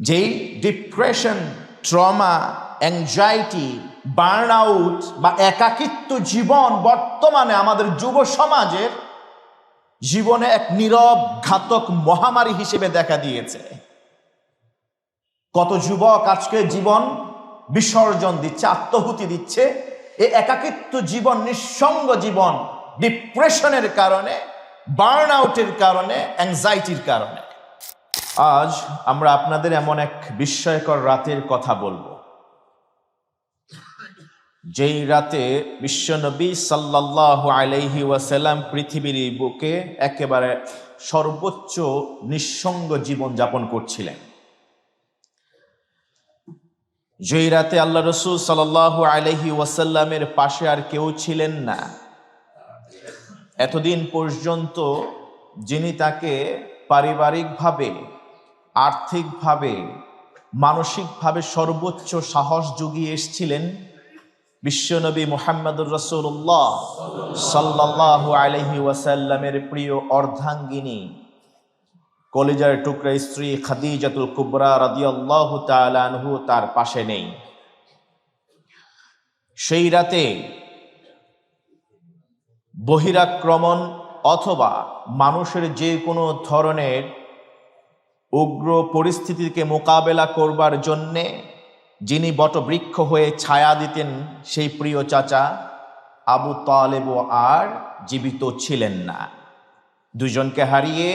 যেই depression, trauma, anxiety, burn out বা একাকিত্ব জীবন বর্তমানে আমাদের যুব সমাজের জীবনে এক নীরব ঘাতক মহামারী হিসেবে দেখা দিয়েছে। কত যুবক আজকে জীবন বিসর্জন দিচ্ছে, আত্মহুতি দিচ্ছে এই একাকিত্ব জীবন, নিঃসঙ্গ জীবন, ডিপ্রেশনের কারণে, বার্ন আউটের কারণে, অ্যাংজাইটির কারণে। আজ আমরা আপনাদের এমন এক বিস্ময়কর রাতের কথা বলবো, যেই রাতে বিশ্বনবী সাল্লাল্লাহু আলাইহি ওয়াসাল্লাম পৃথিবীর বুকে একেবারে সর্বোচ্চ নিঃসঙ্গ জীবন যাপন করছিলেন। যেই রাতে আল্লাহ রসুল সাল্লাল্লাহু আলাইহি ওয়াসাল্লামের পাশে আর কেউ ছিলেন না। এতদিন পর্যন্ত যিনি তাকে পারিবারিকভাবে, আর্থিকভাবে, মানসিকভাবে সর্বোচ্চ সাহস জুগিয়ে এসেছিলেন বিশ্বনবী মুহাম্মদুর রাসূলুল্লাহ সাল্লাল্লাহু আলাইহি ওয়াসাল্লামের প্রিয় অর্ধাঙ্গিনী, কলিজার টুকরা স্ত্রী খাদিজাতুল কুবরা রাদিয়াল্লাহু তাআলা আনহু তার পাশে নেই। সেই রাতে বহিরাক্রমণ অথবা মানুষের যে কোনো ধরনের উগ্র পরিস্থিতিকে মোকাবেলা করবার জন্যে যিনি বটবৃক্ষ হয়ে ছায়া দিতেন, সেই প্রিয় চাচা আবু তালেব আর জীবিত ছিলেন না। দুজনকে হারিয়ে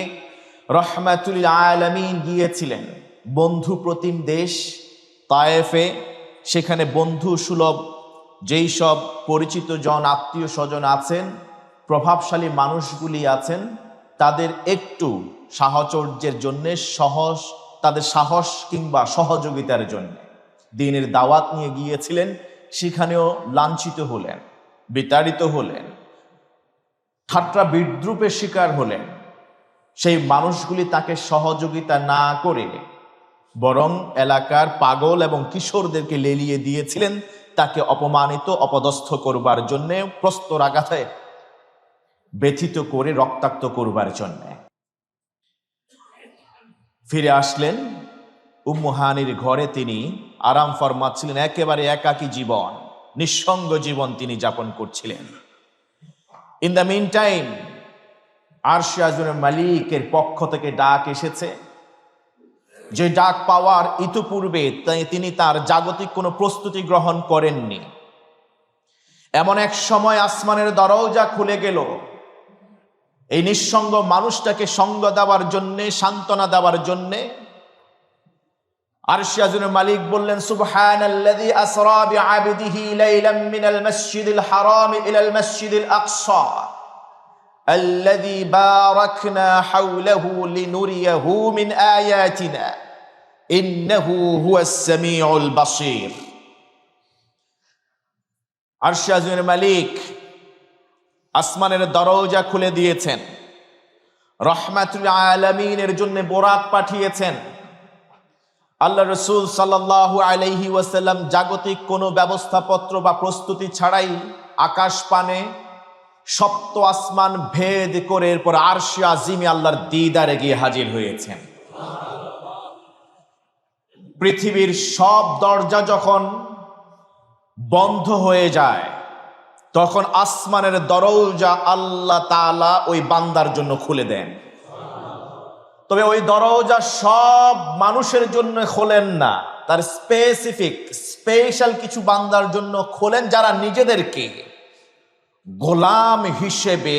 রহমাতুল আলামিন গিয়েছিলেন বন্ধু প্রতিম দেশ তায়েফে। সেখানে বন্ধু সুলভ যেই সব পরিচিত জন, আত্মীয় স্বজন আছেন, প্রভাবশালী মানুষগুলি আছেন, তাদের একটু সাহচর্যের জন্যে, তাদের সাহস কিংবা সহযোগিতার জন্য দ্বীনের দাওয়াত নিয়ে গিয়েছিলেন। সেখানেও লাঞ্ছিত হলেন, বিতাড়িত হলেন, ঠাট্টা বিদ্রূপের শিকার হলেন। সেই মানুষগুলি তাকে সহযোগিতা না করে বরং এলাকার পাগল এবং কিশোরদেরকে লেলিয়ে দিয়েছিলেন তাকে অপমানিত, অপদস্থ করবার জন্যে, প্রস্তরাঘাতে ব্যথিত করে রক্তাক্ত করবার জন্যে। ফিরে আসলেন উম্মু হানির ঘরে। তিনি আরাম ফরমাচ্ছিলেন, একেবারে একাকী জীবন, নিঃসঙ্গ জীবন তিনি যাপন করছিলেন। ইন দ্য মিন টাইম আরশে আযমের মালিকের পক্ষ থেকে ডাক এসেছে। যে ডাক পাওয়ার ইতিপূর্বে তিনি তার জাগতিক কোনো প্রস্তুতি গ্রহণ করেননি। এমন এক সময় আসমানের দরজা খুলে গেল এই নিঃসঙ্গ মানুষটাকে সঙ্গ দেওয়ার জন্যে, সান্ত্বনা দেওয়ার জন্যে। আরশে আযমের মালিক বললেন, সুবহানাল্লাযী আসরা বিআবদিহি লাইলাম মিনাল মাসজিদিল হারাম ইলাল মাসজিদিল আকসা আল্লাযী বারাকনা হাওলাহু লিনুরিয়াহু মিন আয়াতিনা ইন্নাহু হুয়াস সামিউল বাসীর। আরশে আযমের মালিক আসমানের দরজা খুলে দিয়েছেন, রহমাতুল আলামিনের জন্য বোরাক পাঠিয়েছেন। আল্লাহ রসুল সাল্লাল্লাহু আলাইহি ওয়াসাল্লাম জাগতিক কোনো ব্যবস্থাপত্র বা প্রস্তুতি ছাড়াই আকাশ পানে সপ্ত আসমান ভেদ করে এরপর আরশে আজিমে আল্লাহর দিদারে গিয়ে হাজির হয়েছেন। পৃথিবীর সব দরজা যখন বন্ধ হয়ে যায়, তখন আসমানের দরজা আল্লাহ তাআলা ওই বান্দার জন্য খুলে দেন। তবে ওই দরজা সব মানুষের জন্য খোলেন না, তার স্পেশাল কিছু বান্দার জন্য খোলেন, যারা নিজেদেরকে গোলাম হিসেবে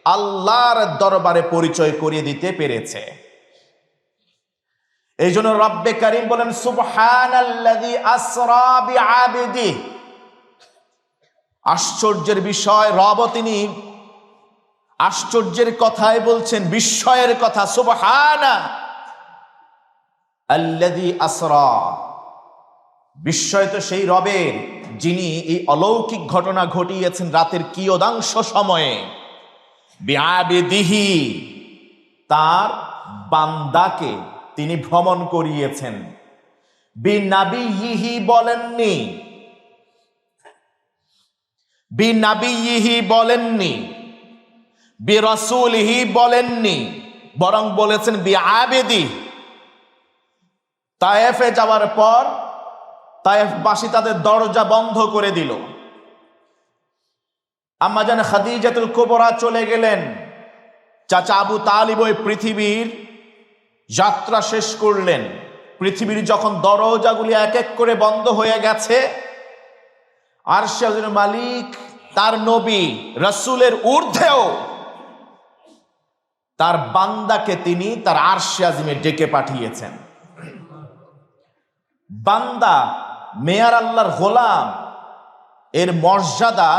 আল্লাহর দরবারে পরিচয় করিয়ে দিতে পেরেছে। এই জন্য রব্বে কারীম বলেন, সুবহানাল্লাযী আসরা বিআবদিহি। আশ্চর্যের বিষয়, রব তিনি আশ্চর্যের কথাই বলছেন, বিস্ময়ের কথা। সুবহানা আল্লাযী আসরা, বিস্ময় তো সেই রবের যিনি এই অলৌকিক ঘটনা ঘটিয়েছেন রাতের কিয়দাংশ সময়ে। বিআবদিহি, তার বান্দাকে তিনি ভ্রমণ করিয়েছেন। বিনাবিয়িহি বলেননি, বিনাবিয়িহি বলেননি, বিরাসূলিহি বলেননি, বরং বলেছেন বিআবদি, তায়েফে যাওয়ার পর তায়েফবাসী তাদের দরজা বন্ধ করে দিল। আম্মা জান খাদিজাতুল কুবরা চলে গেলেন। চাচা আবু তালিব ওই পৃথিবীর যাত্রা শেষ করলেন। পৃথিবীর যখন দরজাগুলি এক এক করে বন্ধ হয়ে গেছে, আরশে আজিমের মালিক তার নবী রাসূলের ঊর্ধ্বেও তার বান্দাকে তিনি তার আরশে আজিমে ডেকে পাঠিয়েছেন। বান্দা মেয়ার আল্লাহর গোলাম, এর মর্যাদা,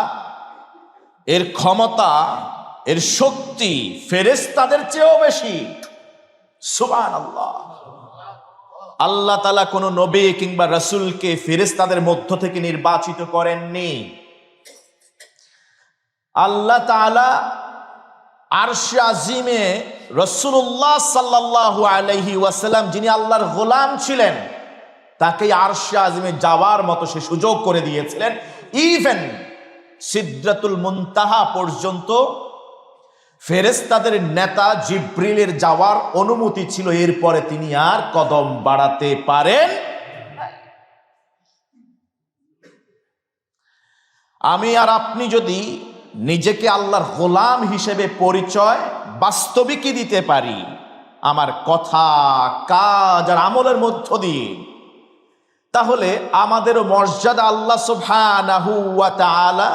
এর ক্ষমতা, এর শক্তি ফেরেশতাদের চেয়েও বেশি। সুবহানাল্লাহ। আল্লাহ তাআলা কোন নবী কিংবা রাসূলকে ফেরেশতাদের মধ্য থেকে নির্বাচিত করেননি। আল্লাহ তাআলা আরশে আজিমে রাসূলুল্লাহ সাল্লাল্লাহু আলাইহি ওয়াসাল্লাম, যিনি আল্লাহর গোলাম ছিলেন, তাকে আরশে আজিমে যাওয়ার মতো সে সুযোগ করে দিয়েছিলেন। ইভেন সিদরাতুল মুনতাহা পর্যন্ত ফেরেশতাদের নেতা জিবরিলের যাওয়ার অনুমতি ছিল, এরপরে তিনি আর কদম বাড়াতে পারেন। আমি আর আপনি যদি নিজেকে আল্লাহর গোলাম হিসেবে পরিচয় বাস্তবিকই দিতে পারি, আমার কথা, কাজ আর আমলের মধ্য দিয়ে, তাহলে আমাদেরও মর্যাদা আল্লাহ সুবহানাহু ওয়া তাআলা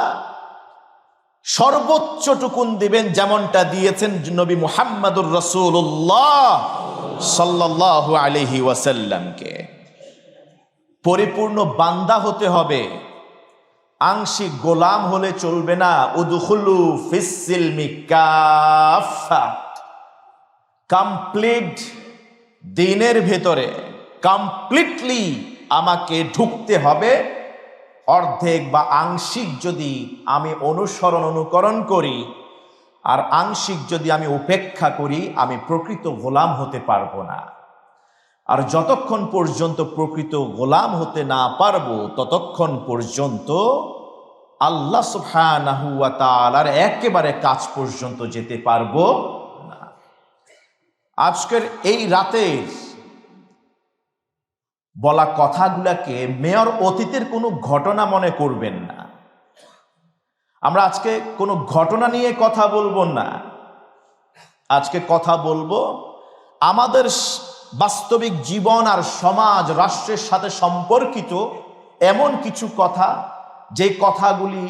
সর্বোচ্চটুকুন দিবেন, যেমনটা দিয়েছেন নবী মুহাম্মদুর রাসূলুল্লাহ সাল্লাল্লাহু আলাইহি ওয়াসাল্লামকে। পরিপূর্ণ বান্দা হতে হবে, আংশিক গোলাম হলে চলবে না। উদখুলু ফিস সিলমি কাফা, কমপ্লিট দ্বীনের ভেতরে কমপ্লিটলি আমাকে ঢুকতে হবে। অর্ধেক বা আংশিক যদি আমি অনুকরণ করি আর আংশিক যদি আমি উপেক্ষা করি, আমি প্রকৃত গোলাম হতে পারবো না। আর যতক্ষণ পর্যন্ত প্রকৃত গোলাম হতে না পারবো, ততক্ষণ পর্যন্ত আল্লাহ সুবহানাহু ওয়া তাআলার একেবারে কাছ পর্যন্ত যেতে পারবো না। আজকের এই রাতের বলা কথাগুলাকে মেয়র অতীতের কোনো ঘটনা মনে করবেন না। আমরা আজকে কোনো ঘটনা নিয়ে কথা বলবো না। আজকে কথা বলবো আমাদের বাস্তবিক জীবন আর সমাজ রাষ্ট্রের সাথে সম্পর্কিত এমন কিছু কথা, যে কথাগুলি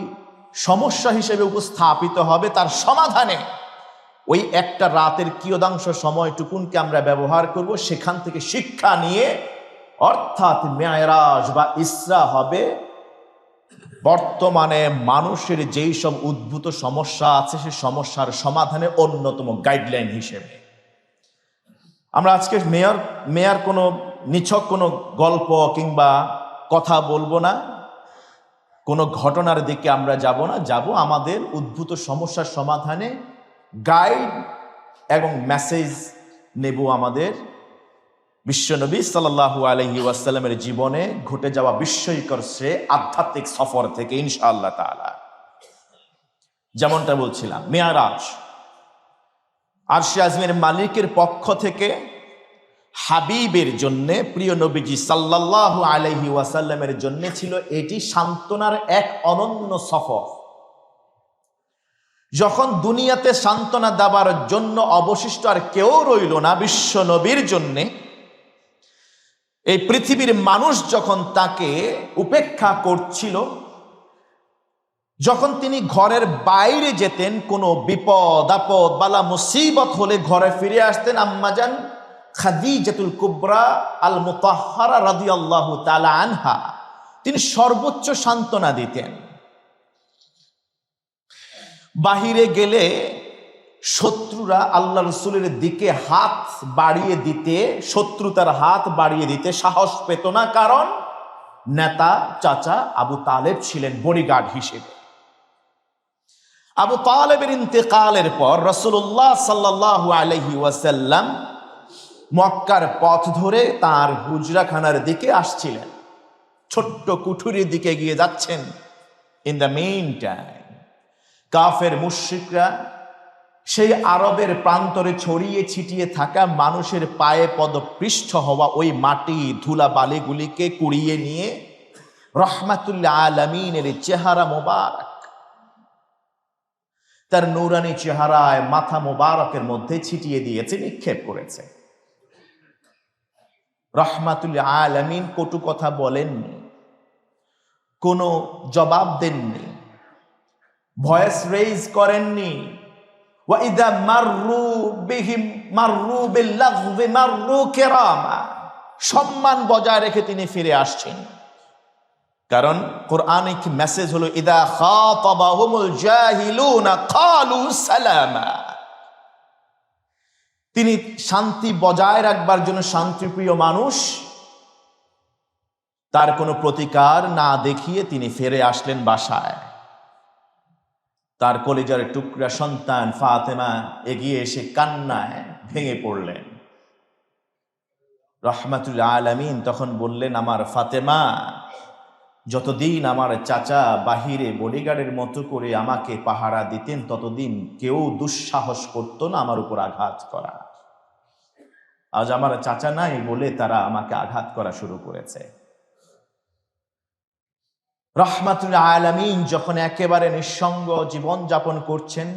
সমস্যা হিসেবে উপস্থাপিত হবে, তার সমাধানে ওই একটা রাতের কিয়দাংশ সময়টুকুনকে আমরা ব্যবহার করব। সেখান থেকে শিক্ষা নিয়ে, অর্থাৎ মেরাজ বা ইসরা হবে বর্তমানে মানুষের যেই সব উদ্ভূত সমস্যা আছে, সেই সমস্যার সমাধানে অন্যতম গাইডলাইন হিসেবে। আমরা আজকে মেয়ার কোনো নিছক কোনো গল্প কিংবা কথা বলবো না, কোনো ঘটনার দিকে আমরা যাব না। যাব আমাদের উদ্ভূত সমস্যার সমাধানে গাইড এবং মেসেজ নেব আমাদের বিশ্বনবী সাল্লাল্লাহু আলাইহি ওয়াসাল্লামের জীবনে ঘটে যাওয়া বিস্ময়কর সে আধ্যাত্মিক সফর থেকে ইনশাআল্লাহ তাআলা। যেমনটা বলছিলাম, মেয়ারাজ আরশে আজিমের মালিকের পক্ষ থেকে হাবিবের জন্য, প্রিয় নবীজি সাল্লাল্লাহু আলাইহি ওয়াসাল্লামের জন্য ছিল এটি সান্ত্বনার এক অনন্য সফর। যখন দুনিয়াতে সান্ত্বনা দেবার জন্য অবশিষ্ট আর কেউ রইল না বিশ্ব নবীর জন্যে, এই পৃথিবীর মানুষ যখন তাকে উপেক্ষা করছিল, যখন তিনি ঘরের বাইরে যেতেন, কোনো বিপদ আপদ বালা মুসিবত হলে ঘরে ফিরে আসতেন, আম্মাজান খাদিজাতুল কুবরা আল মুতাহহারা রাদিয়াল্লাহু তাআলা আনহা তিনি সর্বোচ্চ সান্ত্বনা দিতেন। বাহিরে গেলে শত্রুরা আল্লাহ রসুলের দিকে হাত বাড়িয়ে দিতে, শত্রুতার হাত বাড়িয়ে দিতে সাহস পেত না, কারণ নেতা চাচা আবু তালেব ছিলেন বডিগার্ড হিসেবে। আবু তালেবের ইন্তেকালের পর রাসূলুল্লাহ সাল্লাল্লাহু আলাইহি ওয়াসাল্লাম মক্কার পথ ধরে তার হুজরাখানার দিকে আসছিলেন, ছোট্ট কুঠুরির দিকে গিয়ে যাচ্ছেন। ইন দ্য মেইন টাইম কাফের মুশরিকরা সেই আরবের প্রান্তরে ছড়িয়ে ছিটিয়ে থাকা মানুষের পায়ে পদপৃষ্ঠ হওয়া ওই মাটি ধুলা বালিগুলিকে কুড়িয়ে নিয়ে রহমাতুল আলামিনের চেহারা মোবারক, তার নূরানি চেহারায় মাথা মোবারকের মধ্যে ছিটিয়ে দিয়েছে, নিক্ষেপ করেছে। রহমাতুল আলামিন কটু কথা বলেননি, কোনো জবাব দেননি, ভয়েস রেইজ করেননি। ওয়াইদা মাররু বিহিম মাররু বিল্লাগবি মাররু কিরামা, সম্মান বজায় রেখে তিনি ফিরে আসছেন। কারণ কোরআনিক মেসেজ হলো ইদা খাতাবাহুমুল জাহিলুনা ক্বালু সালামা। তিনি শান্তি বজায় রাখবার জন্য শান্তিপ্রিয় মানুষ, তার কোনো প্রতিকার না দেখিয়ে তিনি ফিরে আসলেন বাসায়। তার কলিজার টুকরা সন্তান ফাতেমা এগিয়ে এসে কান্নায় ভেঙে পড়লেন। রহমাতুল আলামিন তখন বললেন, আমার ফাতেমা, যতদিন আমার চাচা বাহিরে বডিগার্ডের মতো করে আমাকে পাহারা দিতেন, ততদিন কেউ দুঃসাহস করতো না আমার উপর আঘাত করা। আজ আমার চাচা নাই বলে তারা আমাকে আঘাত করা শুরু করেছে। রহমাতুল আলামিন যখন একেবারে নিঃসঙ্গ জীবন যাপন করছেন,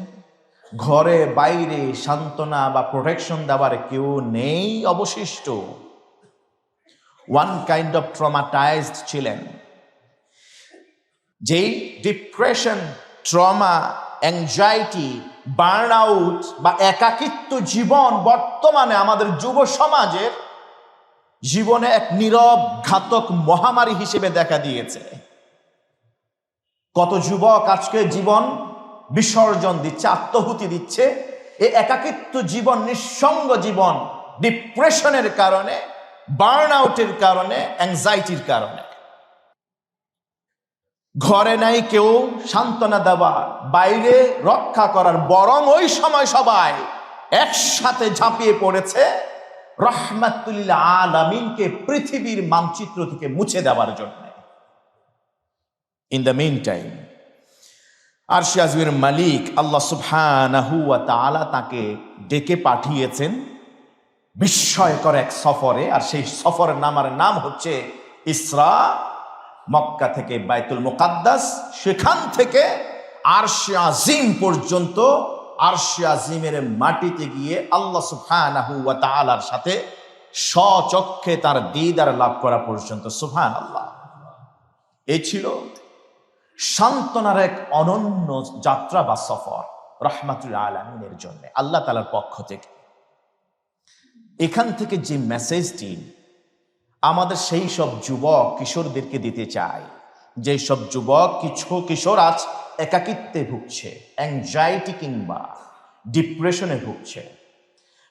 ঘরে বাইরে সান্ত্বনা বা প্রোটেকশন দেওয়ার কেউ নেই অবশিষ্ট, ওয়ান কাইন্ড অফ ট্রমাটাইজড ছিলেন। যেই depression, trauma, anxiety, burn out বা একাকিত্ব জীবন বর্তমানে আমাদের যুব সমাজের জীবনে এক নীরব ঘাতক মহামারী হিসেবে দেখা দিয়েছে। কত যুবক আজকে জীবন বিসর্জন দিচ্ছে, আত্মহুতি দিচ্ছে এই একাকিত্ব জীবন, নিঃসঙ্গ জীবন, ডিপ্রেশনের কারণে, বার্ন আউটের কারণে, অ্যাংজাইটির কারণে। ঘরে নাই কেউ সান্ত্বনা দেওয়া, বাইরে রক্ষা করার, বরং ওই সময় সবাই একসাথে ঝাঁপিয়ে পড়েছে রহমাতুল আলামিনকে পৃথিবীর মানচিত্র থেকে মুছে দেওয়ার জন্য। ইন দ্য মিন টাইম আরশে আযমের মালিক আল্লাহ সুবহানাহু ওয়া তাআলা তাকে ডেকে পাঠিয়েছেন বিস্ময়কর এক সফরে। আর সেই সফরের নাম হচ্ছে ইসরা। মক্কা থেকে বাইতুল মুকাদ্দাস, সেখান থেকে আরশে আজিম পর্যন্ত, আরশে আজিমের মাটিতে গিয়ে আল্লাহ সুবহানাহু ওয়া তাআলার সাথে স্বচক্ষে তার দিদার লাভ করা পর্যন্ত। সুবহানাল্লাহ। এই ছিল সান্ত্বনার এক অনন্য যাত্রা বা সফর রহমাতুল আলামিনের জন্য আল্লাহ তাআলার পক্ষ থেকে। এখান থেকে যে মেসেজটি আমাদের সেই সব যুবক কিশোরদেরকে দিতে চাই, যে সব যুবক কিশোর আজ একাকিত্বে ভুগছে, অ্যাংজাইটি কিংবা ডিপ্রেশনে ভুগছে,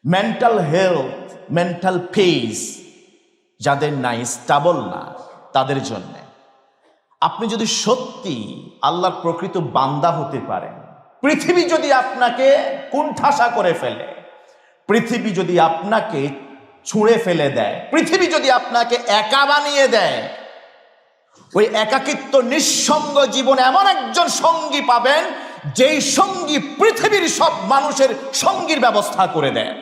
মেন্টাল হেলথ, মেন্টাল পিস যাদের নাই, স্টেবল না, তাদের জন্য আপনি যদি সত্যি আল্লাহর প্রকৃত বান্দা হতে পারেন, পৃথিবী যদি আপনাকে কুণ্ঠাসা করে ফেলে, পৃথিবী যদি আপনাকে ছুঁড়ে ফেলে দেয়, পৃথিবী যদি আপনাকে একা বানিয়ে দেয়, ওই একাকিত্ব নিঃসঙ্গ জীবনে এমন একজন সঙ্গী পাবেন যেই সঙ্গী পৃথিবীর সব মানুষের সঙ্গীর ব্যবস্থা করে দেন।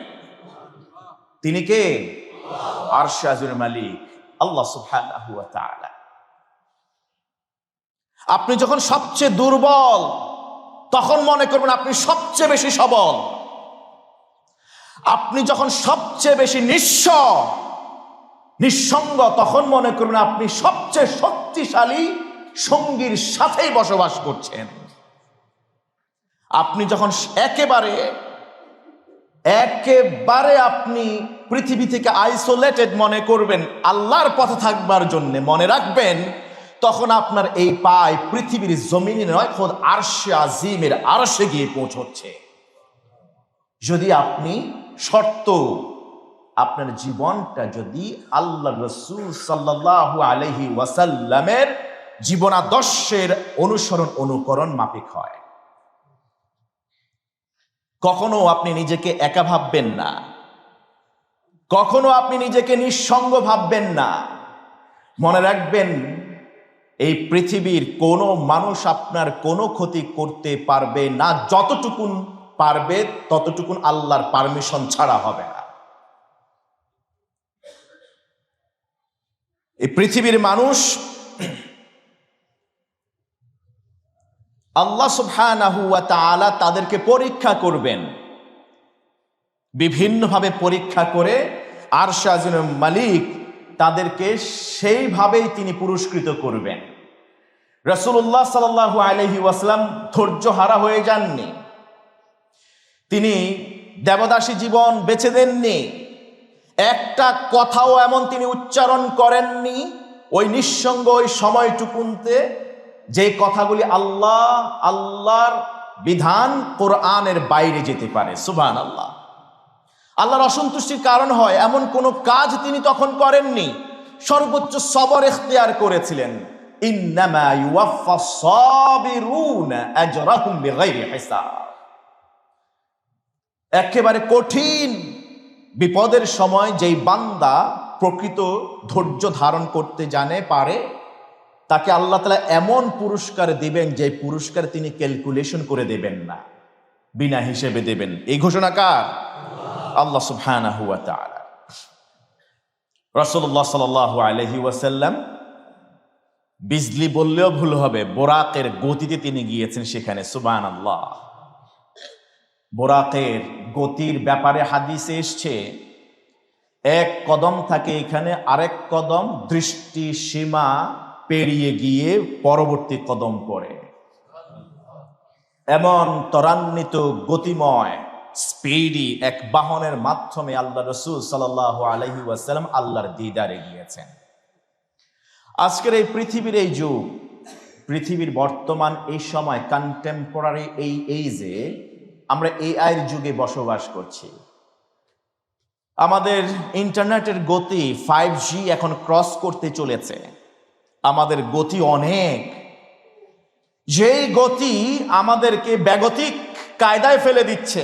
তিনি কে? আরশে আজিমের মালিক আল্লাহ সুবহানাহু ওয়া তাআলা। আপনি যখন সবচেয়ে দুর্বল, তখন মনে করবেন আপনি সবচেয়ে বেশি সবল। আপনি যখন সবচেয়ে বেশি নিঃসঙ্গ, তখন মনে করবেন আপনি সবচেয়ে শক্তিশালী সঙ্গীর সাথেই বসবাস করছেন। আপনি যখন একেবারে আপনি পৃথিবী থেকে আইসোলেটেড মনে করবেন, আল্লাহর পথে থাকবার জন্য মনে রাখবেন, তখন আপনার এই পায় পৃথিবীর জমিনে নয়, খোদ আরশে আজিমের আরশে গিয়ে পৌঁছচ্ছে। যদি আপনি আপনার জীবনটা যদি আল্লাহ রাসূল সাল্লাল্লাহু আলাইহি ওয়াসাল্লামের জীবনাদর্শের অনুকরণ মাফিক হয়। কখনো আপনি নিজেকে একা ভাববেন না, কখনো আপনি নিজেকে নিঃসঙ্গ ভাববেন না। মনে রাখবেন, এই পৃথিবীর কোনো মানুষ আপনার কোনো ক্ষতি করতে পারবে না, যতটুকুন পারবে ততটুকুন আল্লাহর পারমিশন ছাড়া হবে না। এই পৃথিবীর মানুষ আল্লাহ সুবহানাহু ওয়া তাআলা তাদেরকে পরীক্ষা করবেন, বিভিন্নভাবে পরীক্ষা করে আরশ আজিমের মালিক তাদেরকে সেইভাবেই তিনি পুরস্কৃত করবেন। রাসূলুল্লাহ সাল্লাল্লাহু আলাইহি ওয়াসাল্লাম ধৈর্য হারা হয়ে যাননি, তিনি দেবদাসী জীবন বেছে দেননি, একটা কথাও এমন তিনি উচ্চারণ করেননি ওই নিঃসঙ্গ ওই সময়টুকুনতে যে কথাগুলি আল্লাহর বিধান কোরআনের বাইরে যেতে পারে। সুবহানাল্লাহ। আল্লাহর অসন্তুষ্টির কারণ হয় এমন কোনো কাজ তিনি তখন করেননি, সর্বোচ্চ সবর ইখতিয়ার করেছিলেন। ইন্নামা ইউওয়াফফাস সাবিরুনা আজরাহুম বিগাইরি হিসাব। একেবারে কঠিন বিপদের সময় যেই বান্দা প্রকৃত ধৈর্য ধারণ করতে জানে পারে, তাকে আল্লাহ তাআলা এমন পুরস্কার দিবেন যে পুরস্কার তিনি ক্যালকুলেশন করে দেবেন না, বিনা হিসেবে দেবেন। এই ঘোষণা কার? আল্লাহ সুবহানাহু ওয়া তাআলা। রাসূলুল্লাহ সাল্লাল্লাহু আলাইহি ওয়াসাল্লাম বিজলি বললেও ভুল হবে, বোরাকের গতিতে তিনি গিয়েছেন সেখানে। সুবহানাল্লাহ। বোরাকের গতির ব্যাপারে হাদিসে এসছে, এক কদম থাকে এখানে, আরেক কদম দৃষ্টি সীমা পেরিয়ে গিয়ে পরবর্তী কদম পড়ে। এমন ত্বরান্বিত গতিময় স্পিডি এক বাহনের মাধ্যমে আল্লাহ রাসূল সাল্লাল্লাহু আলাইহি ওয়াসাল্লাম আল্লাহর দিদারে গিয়েছেন। আজকের এই পৃথিবীর এই যুগ, পৃথিবীর বর্তমান এই সময়, কন্টেম্পোরারি এই এইজে আমরা এআই এর যুগে বসবাস করছি। আমাদের ইন্টারনেটের গতি 5G এখন ক্রস করতে চলেছে। আমাদের গতি অনেক, যেই গতি আমাদেরকে ব্যাগতিক কায়দায় ফেলে দিচ্ছে।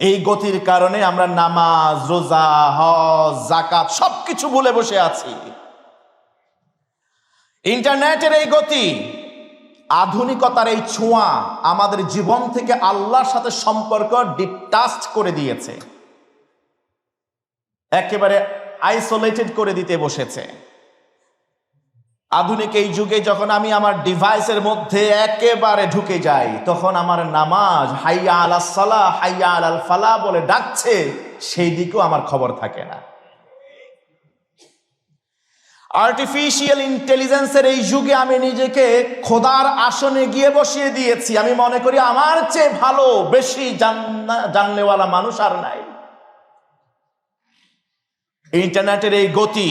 এই গতির কারণে আমরা নামাজ, রোজা, হজ, যাকাত সবকিছু ভুলে বসে আছি। ইন্টারনেটের এই গতি, আধুনিকতার এই ছোঁয়া আমাদের জীবন থেকে আল্লাহর সাথে সম্পর্ক ডিটাচড করে দিয়েছে, একেবারে আইসোলেটেড করে দিতে বসেছে। আধুনিক এই যুগে যখন আমি আমার ডিভাইসের মধ্যে একেবারে ঢুকে যাই, তখন আমার নামাজ হাইয়া আলাস সালাহ, হাইয়া আলাল ফালাহ বলে ডাকছে, সেই দিকেও আমার খবর থাকে না। আর্টিফিশিয়াল ইন্টেলিজেন্সের এই যুগে আমি নিজেকে খোদার আসনে গিয়ে বসিয়ে দিয়েছি। আমি মনে করি আমার চেয়ে ভালো, বেশি জানলেওয়ালা মানুষ আর নাই। ইন্টারনেটের এই গতি,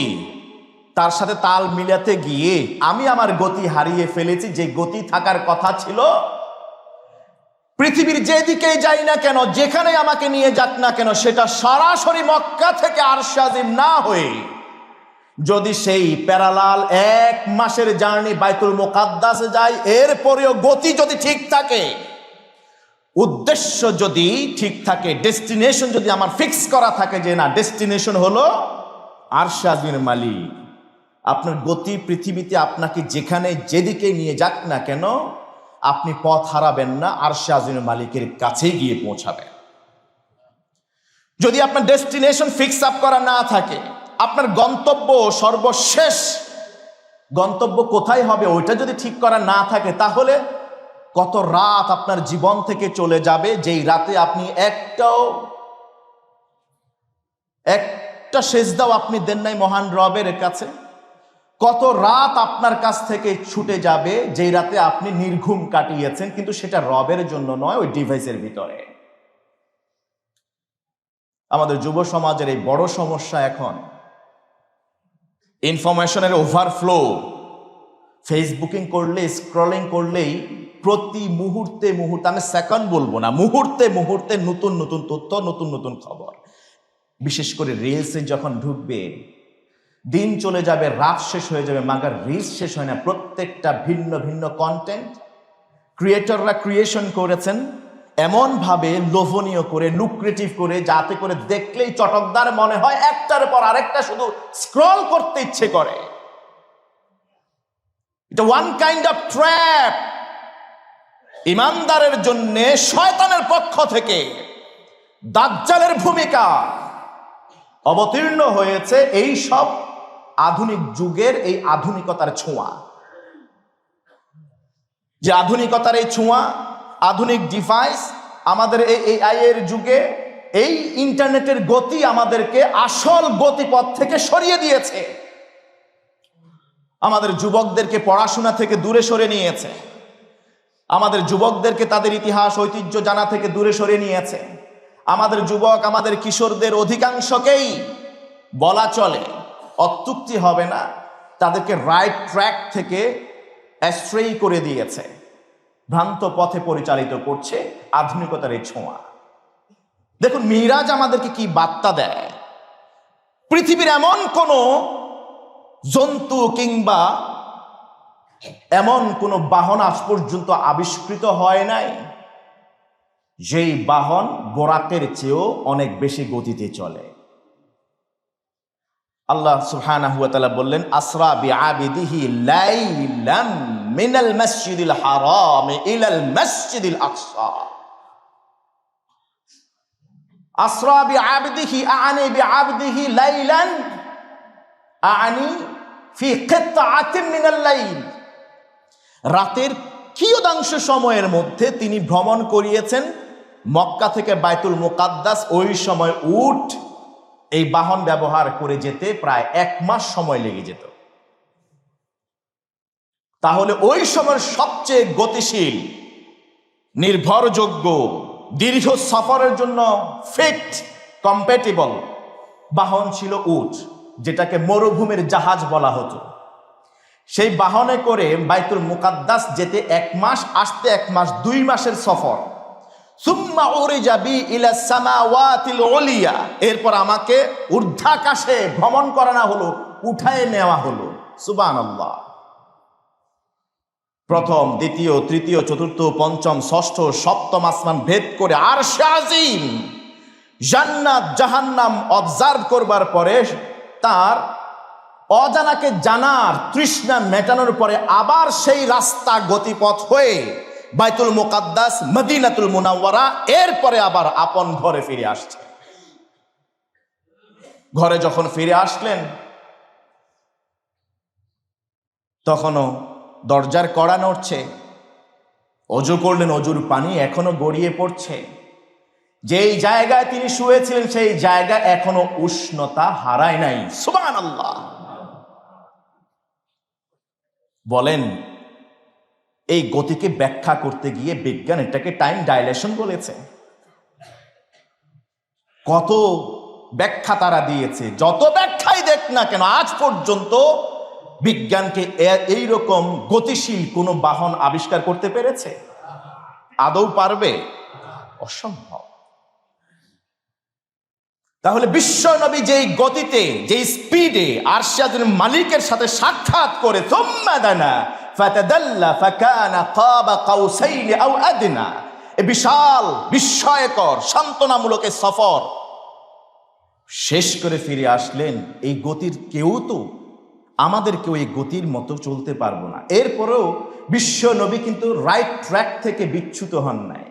তার সাথে তাল মিলাতে গিয়ে আমি আমার গতি হারিয়ে ফেলেছি। যে গতি থাকার কথা ছিল, পৃথিবীর যেদিকেই যাই না কেন, যেখানে আমাকে নিয়ে যাক না কেন, সেটা সরাসরি মক্কা থেকে আরশ আজিম না হয়ে যদি সেই প্যারালাল 1 মাসের জার্নি বাইতুল মুকাদ্দাসে যায়, এরপরেও গতি যদি ঠিক থাকে, উদ্দেশ্য যদি ঠিক থাকে, ডেস্টিনেশন যদি আমার ফিক্স করা থাকে যে না, ডেস্টিনেশন হলো আরশ আজিমের মালিক, আপনার গতি পৃথিবীতে আপনাকে যেখানে যেদিকে নিয়ে যাক না কেন, আপনি পথ হারাবেন না, আরশ আজিমের মালিকের কাছেই গিয়ে পৌঁছাবেন। যদি আপনার ডেস্টিনেশন ফিক্স আপ করা না থাকে, আপনার গন্তব্য, সর্বশেষ গন্তব্য কোথায় হবে ওইটা যদি ঠিক করা না থাকে, তাহলে কত রাত আপনার জীবন থেকে চলে যাবে, যেই রাতে আপনি একটা সেজদাও আপনি দেন নাই মহান রবের কাছে। কত রাত আপনার কাছ থেকে ছুটে যাবে, যেই রাতে আপনি নির্ঘুম কাটিয়েছেন, কিন্তু সেটা রবের জন্য নয়, ওই ডিভাইসের ভিতরে। আমাদের যুব সমাজের এই বড় সমস্যা এখন ইনফরমেশনের ওভারফ্লো। ফেসবুকিং করলে, স্ক্রলিং করলেই প্রতি মুহূর্তে, আমি সেকেন্ড বলবো না, মুহূর্তে নতুন নতুন তথ্য, নতুন নতুন খবর। বিশেষ করে রিলসে যখন ঢুকবে, দিন চলে যাবে, রাত শেষ হয়ে যাবে, মাগার রিলস শেষ হয় না। প্রত্যেকটা ভিন্ন ভিন্ন কন্টেন্ট ক্রিয়েটররা ক্রিয়েশন করেছেন এমন ভাবে, লোভনীয় করে, লুক্রেটিভ করে, যাতে করে দেখলেই চটকদার মনে হয়, একটার পর আরেকটা শুধু স্ক্রল করতে ইচ্ছে করে। এটা ওয়ান কাইন্ড অফ ট্র্যাপ। ইমানদারের জন্য শয়তানের পক্ষ থেকে দাজ্জালের ভূমিকা অবতীর্ণ হয়েছে এই সব আধুনিক যুগের এই আধুনিকতার ছোঁয়া। যে আধুনিকতার এই ছোঁয়া, আধুনিক ডিভাইস আমাদের এই এআই এর যুগে, এই ইন্টারনেটের গতি আমাদেরকে আসল গতিপথ থেকে সরিয়ে দিয়েছে। আমাদের যুবকদেরকে পড়াশোনা থেকে দূরে সরে নিয়েছে, আমাদের যুবকদেরকে তাদের ইতিহাস ঐতিহ্য জানা থেকে দূরে সরে নিয়েছে। আমাদের যুবক, আমাদের কিশোরদের অধিকাংশকেই বলা চলে, অত্যুক্তি হবে না, তাদেরকে রাইট ট্র্যাক থেকে অ্যাস্ট্রেই করে দিয়েছে, ভ্রান্ত পথে পরিচালিত করছে আধুনিকতার এই ছোঁয়া। দেখুন মিরাজ আমাদেরকে কি বার্তা দেয়। পৃথিবীর এমন কোন জন্তু কিংবা এমন কোন বাহন আজ পর্যন্ত আবিষ্কৃত হয় নাই যেই বাহন বোরাকের চেয়েও অনেক বেশি গতিতে চলে। আল্লাহ সুবহানাহু ওয়া তাআলা বললেন, আসরা বিআবিদিহি লাইলাম মিনাল মাসজিদিল হারাম ইলাল মাসজিদিল আকসা। আসরা বিআবিদিহি আনি বিআবদিহি লাইলান আনি ফি কিতআতিন মিনাল লাইল। রাতের কিয়দাংশ সময়ের মধ্যে তিনি ভ্রমণ করিয়েছেন মক্কা থেকে বাইতুল মুকাদ্দাস। ওই সময় উট এই বাহন ব্যবহার করে যেতে প্রায় 1 মাস সময় লেগে যেত। তাহলে ওই সময়ের সবচেয়ে গতিশীল, নির্ভরযোগ্য, দীর্ঘ সফরের জন্য ফিট কম্প্যাটিবল বাহন ছিল উট, যেটাকে মরুভূমির জাহাজ বলা হতো। সেই বাহনে করে বাইতুল মুকাদ্দাস যেতে 1 মাস, আসতে 1 মাস, 2 মাসের সফর। সুম্মা উরিজা বি ইলা সামাওয়াতিল উলিয়া, এরপর আমাকে ঊর্ধ্বাকাশে ভ্রমণ করানো হলো, উঠায় নেওয়া হলো। সুবহানাল্লাহ। প্রথম, দ্বিতীয়, তৃতীয়, চতুর্থ, পঞ্চম, ষষ্ঠ, সপ্তম আসমান ভেদ করে আরশে আজিম, জান্নাত জাহান্নাম অবজার্ভ করবার পরে তার অজানাকে জানার তৃষ্ণা মেটানোর পরে আবার সেই রাস্তা গতিপথ হয়ে বাইতুল মুকাদ্দাস, মদিনাতুল মুনাওয়ারা, এরপরে আবার আপন ঘরে ফিরে আসছে। ঘরে যখন ফিরে আসলেন তখনও দরজার কড়া নড়ছে। অজু করলেন, অজুর পানি এখনো গড়িয়ে পড়ছে। যেই জায়গায় তিনি শুয়েছিলেন সেই জায়গা এখনো উষ্ণতা হারায় নাই। সুবহানাল্লাহ। বলেন, এই গতিকে ব্যাখ্যা করতে গিয়ে বিজ্ঞান এটাকে টাইম ডাইলেশন বলেছে। কত ব্যাখ্যা তারা দিয়েছে, যত ব্যাখ্যাই দেখ না কেন আজ পর্যন্ত বিজ্ঞানকে এইরকম গতিশীল কোনো বাহন আবিষ্কার করতে পেরেছে? আদৌ পারবে? অসম্ভব। তাহলে বিশ্ব নবী যেই গতিতে, যেই স্পিডে আরশে আজিমের মালিকের সাথে সাক্ষাৎ করে সুম্মা দানা ফাতাদাল্লা ফাকানা কাবা কাউসাইনি আও আদনা, এই বিশাল বিস্ময়কর সান্ত্বনামূলক সফর শেষ করে ফিরে আসলেন। এই গতির কেউ তো আমাদের কেউ এই গতির মতো চলতে পারবো না। এরপরেও বিশ্ব নবী কিন্তু রাইট ট্র্যাক থেকে বিচ্যুত হন নাই,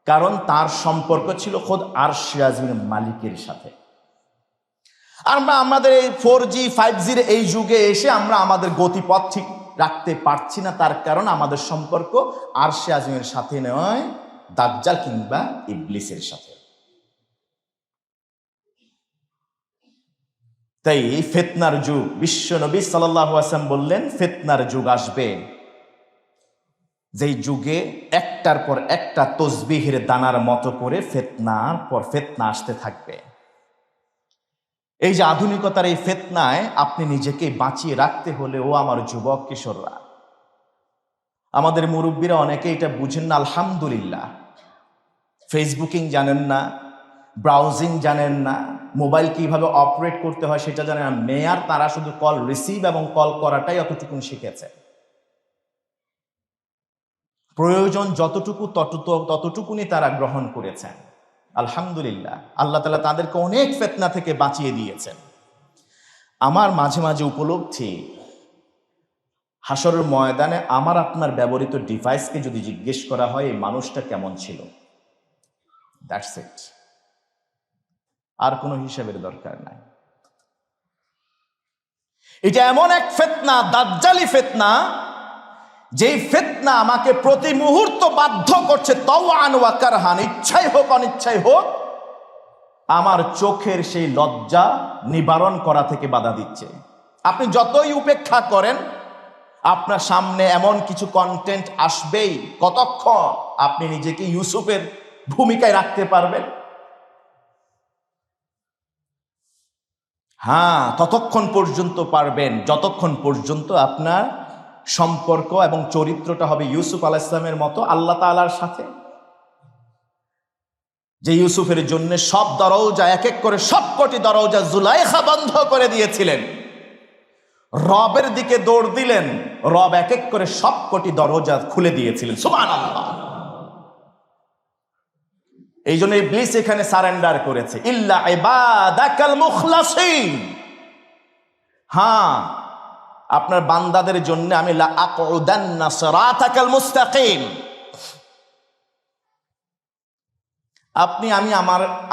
কারণ তার সম্পর্ক ছিল খোদ আরশে আজিমের মালিকের সাথে। আমরা আমাদের এই 4G 5G এই যুগে এসে আমরা আমাদের গতিপথ ঠিক রাখতে পারছি না, তার কারণ আমাদের সম্পর্ক আরশে আজিমের সাথে নয়, দাজ্জাল কিংবা ইবলিসের সাথে। তাই এই ফিতনার যুগ, বিশ্ব নবী সাল্লাল্লাহু আলাইহি ওয়াসাল্লাম বললেন ফিতনার যুগ আসবে, যেই যুগে একটার পর একটা তসবিহের দানার মতো করে ফিতনার পর ফিতনা আসতে থাকবে। এই যে আধুনিকতার এই ফিতনায় আপনি নিজেকে বাঁচিয়ে রাখতে হলে, ও আমার যুবক কিশোররা, আমাদের মুরব্বীরা অনেকে এটা বুঝেন না। আলহামদুলিল্লাহ, ফেসবুকিং জানেন না, ব্রাউজিং জানেন না, মোবাইল কিভাবে অপারেট করতে হয় সেটা জানেন না। মেয়ার তারা শুধু কল রিসিভ এবং কল করাটাই অতটুকুন শিখেছে। প্রয়োজন যতটুকু ততটুকুনি তারা গ্রহণ করেছেন। আলহামদুলিল্লাহ, আল্লাহ তাআলা তাদেরকে অনেক ফিতনা থেকে বাঁচিয়ে দিয়েছেন। আমার মাঝে মাঝে উপলব্ধি, হাসরের ময়দানে আমার আপনার ব্যবহৃত ডিভাইসকে যদি জিজ্ঞেস করা হয় এই মানুষটা কেমন ছিল, দ্যাটস ইট, আর কোনো হিসাবের দরকার নাই। এটা এমন এক ফিতনা, দাজ্জালি ফিতনা, যেই ফিতনা আমাকে প্রতি মুহূর্ত বাধ্য করছে, তাওয়ান ওয়া কারহান, ইচ্ছাই হোক অনিচ্ছাই হোক, আমার চোখের সেই লজ্জা নিবারণ করা থেকে বাধা দিচ্ছে। আপনি যতই উপেক্ষা করেন, আপনার সামনে এমন কিছু কন্টেন্ট আসবেই। কতক্ষণ আপনি নিজেকে ইউসুফের ভূমিকায় রাখতে পারবেন? হ্যাঁ, ততক্ষণ পর্যন্ত পারবেন যতক্ষণ পর্যন্ত আপনার সম্পর্ক এবং চরিত্রটা হবে ইউসুফ আলাইহিস সালামের মতো আল্লাহ তাআলার সাথে। যে ইউসুফের জন্য সব দরজা, এক এক করে সবকটি দরজা জুলাইখা বন্ধ করে দিয়েছিলেন, রবের দিকে দৌড় দিলেন, রব এক এক করে সবকটি দরজা খুলে দিয়েছিলেন। সুবহানাল্লাহ। এই জন্য ইবলিস এখানে সারেন্ডার করেছে, ইল্লা ইবাদাকাল মুখলাসিন। হ্যাঁ, আপনার বান্দাদের জন্য আমি লা আকুদান্না সিরাতাকাল মুস্তাকিম।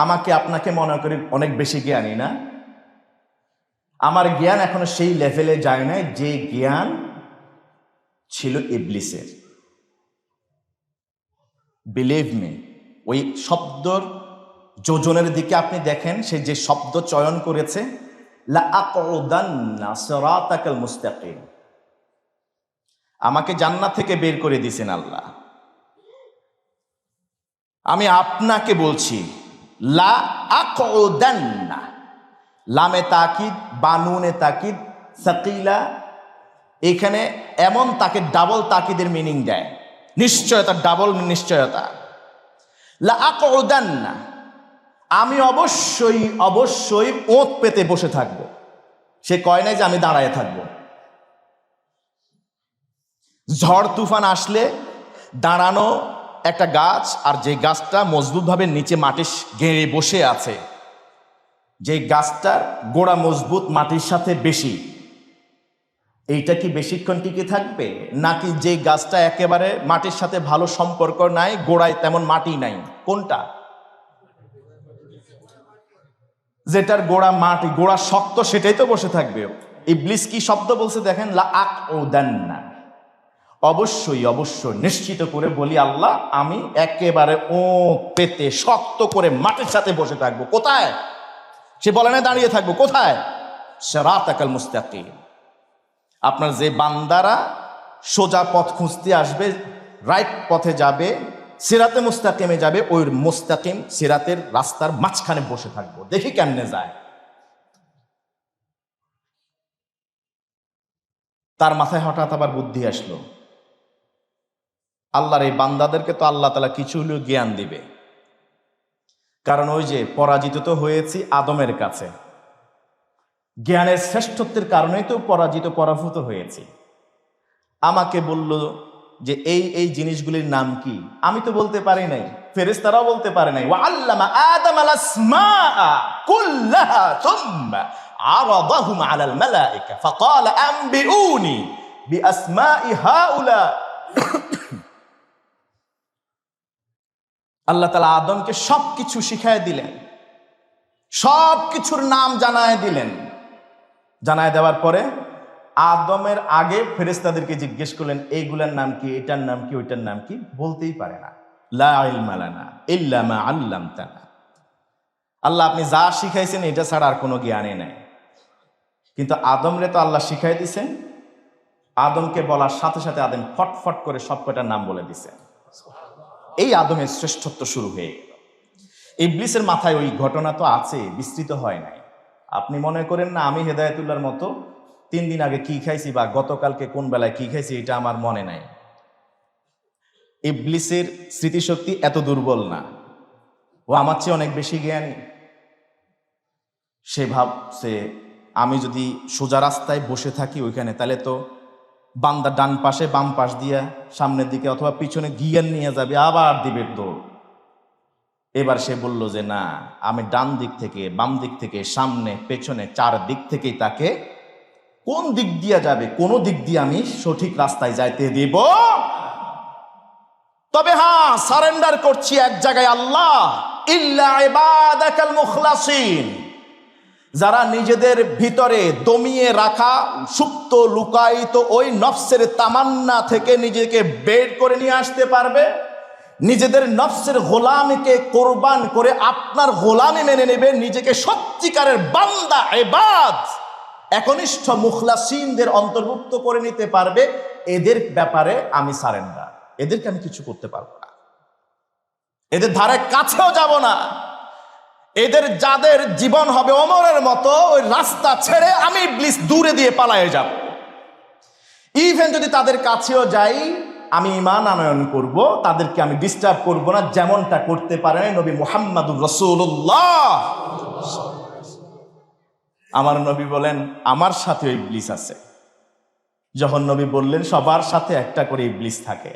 আমাকে আপনাকে মনে করি অনেক বেশি জ্ঞানী না? আমার জ্ঞান এখনো সেই লেভেলে যায় নাই যে জ্ঞান ছিল ইবলিসের। বিলিভ মি, ওই শব্দর যোজনের দিকে আপনি দেখেন, সে যে শব্দ চয়ন করেছে, লা আকুদান্না সিরাতাকাল মুস্তাকিম। আমাকে জান্নাত থেকে বের করে দিয়েছেন আল্লাহ। আমি আপনাকে বলছি লা আকুদান্না, লামে তাকিদ, বানুনে তাকিদ, সাকিলা, এখানে এমন তাকে ডাবল তাকিদের মিনিং দেয়, নিশ্চয়তা, ডাবল নিশ্চয়তা। লা আকুদান্না, আমি অবশ্যই অবশ্যই ওঁত পেতে বসে থাকব। সে কয় নাই যে আমি দাঁড়ায় থাকব। ঝড় তুফান আসলে দাঁড়ানো একটা গাছ, আর যে গাছটা মজবুতভাবে নিচে মাটি গেড়ে বসে আছে, যে গাছটার গোড়া মজবুত মাটির সাথে বেশি, এইটা কি বেশিক্ষণ টিকে থাকবে? নাকি যে গাছটা একেবারে মাটির সাথে ভালো সম্পর্ক নাই, গোড়ায় তেমন মাটি নাই? কোনটা? যেটার গোড়া মাটি, গোড়া শক্ত, সেটাই তো বসে থাকবে। ইবলিস কি শব্দ বলছে দেখেন, লা আকুদান্না, অবশ্যই অবশ্যই, নিশ্চিত করে বলি আল্লাহ, আমি একেবারে পেতে শক্ত করে মাটির সাথে বসে থাকবো। কোথায়? সে বলে না দাঁড়িয়ে থাকবো। কোথায়? সিরাতাকাল মুস্তাকিম। আপনার যে বান্দারা সোজা পথ খুঁজতে আসবে, রাইট পথে যাবে, সিরাতে মুস্তাকিমে যাবে, ওই মুস্তাকিম সিরাতের রাস্তার মাঝখানে বসে থাকবো, দেখি কেমনে যায়। তার মাথায় হঠাৎ আবার বুদ্ধি আসলো, আল্লাহর এই বান্দাদেরকে তো আল্লাহ তাআলা কিছু হলেও জ্ঞান দিবে, কারণ ওই যে পরাজিত তো হয়েছি আদমের কাছে, জ্ঞানের শ্রেষ্ঠত্বের কারণেই তো পরাভূত হয়েছি। আমাকে বলল যে এই এই জিনিসগুলির নাম কি, আমি তো বলতে পারি নাই, ফেরেশতারাও বলতে পারে নাই। ওয়া আল্লামা আদামাল আসমাআ কুল্লাহা সুম্মা আরাদাহুম আলাল মালায়েকা ফাকালা আনবিউনি বিআসমাই হাউলা। আল্লাহ তাআলা আদমকে সবকিছু শিখায় দিলেন, সবকিছুর নাম জানায় দিলেন। জানায় দেওয়ার পরে আদমের আগে ফেরেশতাদেরকে জিজ্ঞেস করলেন, এইগুলার নাম কি, এটার নাম কি, ওইটার নাম কি? বলতেই পারে না। লা ইলমা লানা ইল্লা মা আল্লামতানা। আল্লাহ আপনি যা শিখাইছেন এটা ছাড়া আর কোনো জ্ঞানই নাই। কিন্তু আদমরে তো আল্লাহ শিখাই দিছেন। আদমকে বলার সাথে সাথে আদম ফটফট করে সবকটার নাম বলে দিছেন। এই আদমের শ্রেষ্ঠত্ব শুরু হয়ে গেল। ইবলিসের মাথায় ওই ঘটনা তো আছে, বিস্তৃত হয় নাই। আপনি মনে করেন না আমি হেদায়েতুল্লাহর মতো 3 দিন আগে কি খাইছি বা গতকালকে কোন বেলায় কি খাইছি এটা আমার মনে নাই। ইবলিসের স্মৃতিশক্তি এত দুর্বল না, ও আমার চেয়ে অনেক বেশি জ্ঞানী। সে ভাবছে আমি যদি সোজা রাস্তায় বসে থাকি ওইখানে, তাহলে তো বান্দা ডান পাশে বাম পাশ দিয়া সামনের দিকে অথবা পিছনে গিয়ার নিয়ে যাবে, আবার দিবে দৌড়। এবার সে বলল যে না, আমি ডান দিক থেকে বাম দিক থেকে সামনে পেছনে 4 দিক থেকেই তাকে কোন দিক দিয়ে যাবে? কোন দিক দিয়ে আমি সঠিক রাস্তায় যাইতে দেব? তবে হ্যাঁ, সারেন্ডার করছি এক জায়গায়, আল্লাহ ইল্লা ইবাদাকাল মুখলাসিন, যারা নিজেদের ভিতরে দমিয়ে রাখা সুপ্ত লুকায়িত ওই নফসের তামান্না থেকে নিজেকে বের করে নিয়ে আসতে পারবে, নিজেদের নফসের গোলামিকে কোরবান করে আপনার গোলামি মেনে নেবে, নিজেকে সত্যিকারের বান্দা ইবাদ একনিষ্ঠ মুখলাসিনদের অন্তর্ভুক্ত করে নিতে পারবে, এদের ব্যাপারে আমি সারেন্ডার। এদেরকে আমি কিছু করতে পারবো না, এদের ধারে কাছেও যাব না। এদের যাদের জীবন হবে ওমরের মতো, ওই রাস্তা ছেড়ে আমি ইবলিস দূরে দিয়ে পালায়ে যাব। ইভেন যদি তাদের কাছেও যাই, আমি ঈমান আনয়ন করব, তাদেরকে আমি ডিস্টার্ব করব না, যেমনটা করতে পারেন নবী মুহাম্মদুর রাসূলুল্লাহ। আমার নবী বলেন আমার সাথে ইবলিস আছে। যখন নবী বললেন সবার সাথে একটা করে ইবলিস থাকে,